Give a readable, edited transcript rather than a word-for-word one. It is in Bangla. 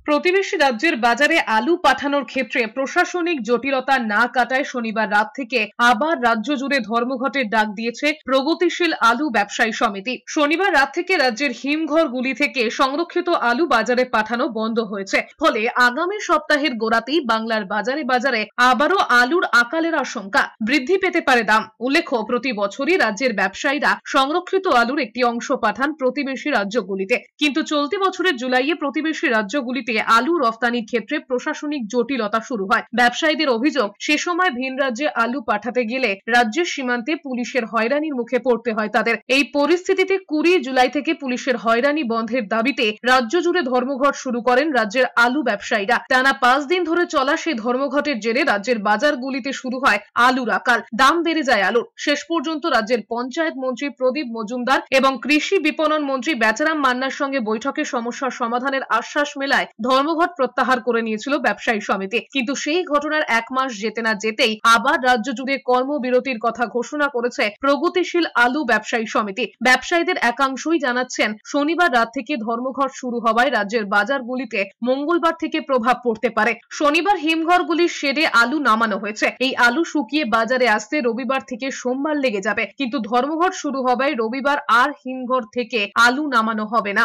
প্রতিবেশী রাজ্যের বাজারে আলু পাঠানোর ক্ষেত্রে প্রশাসনিক জটিলতা না কাটায় শনিবার রাত থেকে আবার রাজ্য জুড়ে ধর্মঘটের ডাক দিয়েছে প্রগতিশীল আলু ব্যবসায়ী সমিতি। শনিবার রাত থেকে রাজ্যের হিমঘরগুলি থেকে সংরক্ষিত আলু বাজারে পাঠানো বন্ধ হয়েছে। ফলে আগামী সপ্তাহের গোড়াতেই বাংলার বাজারে বাজারে আবারও আলুর আকালের আশঙ্কা, বৃদ্ধি পেতে পারে দাম। উল্লেখ্য, প্রতি বছরই রাজ্যের ব্যবসায়ীরা সংরক্ষিত আলুর একটি অংশ পাঠান প্রতিবেশী রাজ্যগুলিতে, কিন্তু চলতি বছরের জুলাইয়ে প্রতিবেশী রাজ্যগুলিতে আলু রফতানির ক্ষেত্রে প্রশাসনিক জটিলতা শুরু হয়। ব্যবসায়ীদের অভিযোগ, সে সময় ভিন রাজ্যে আলু পাঠাতে গেলে রাজ্যের সীমান্তে পুলিশের হয়রানির মুখে পড়তে হয় তাদের। এই পরিস্থিতিতে 20 জুলাই থেকে পুলিশের হয়রানি বন্ধের দাবিতে রাজ্য জুড়ে ধর্মঘট শুরু করেন রাজ্যের আলু ব্যবসায়ীরা। টানা 5 দিন ধরে চলা সেই ধর্মঘটের জেরে রাজ্যের বাজারগুলিতে শুরু হয় আলুর আকাল, দাম বেড়ে যায় আলুর। শেষ পর্যন্ত রাজ্যের পঞ্চায়েত মন্ত্রী প্রদীপ মজুমদার এবং কৃষি বিপণন মন্ত্রী বেচারাম মান্নার সঙ্গে বৈঠকে সমস্যার সমাধানের আশ্বাস মেলায় ধর্মঘট প্রত্যাহার করে নিয়েছিল ব্যবসায়ী সমিতি। কিন্তু সেই ঘটনার 1 মাস যেতে না যেতেই আবার রাজ্য জুড়ে কর্মবিরতির কথা ঘোষণা করেছে প্রগতিশীল আলু ব্যবসায়ী সমিতি। ব্যবসায়ীদের একাংশই জানাচ্ছেন, শনিবার রাত থেকে ধর্মঘট শুরু হওয়ায় রাজ্যের বাজারগুলিতে মঙ্গলবার থেকে প্রভাব পড়তে পারে। শনিবার হিমঘরগুলির শেডে আলু নামানো হয়েছে। এই আলু শুকিয়ে বাজারে আসতে রবিবার থেকে সোমবার লেগে যাবে, কিন্তু ধর্মঘট শুরু হওয়ায় রবিবার আর হিমঘর থেকে আলু নামানো হবে না।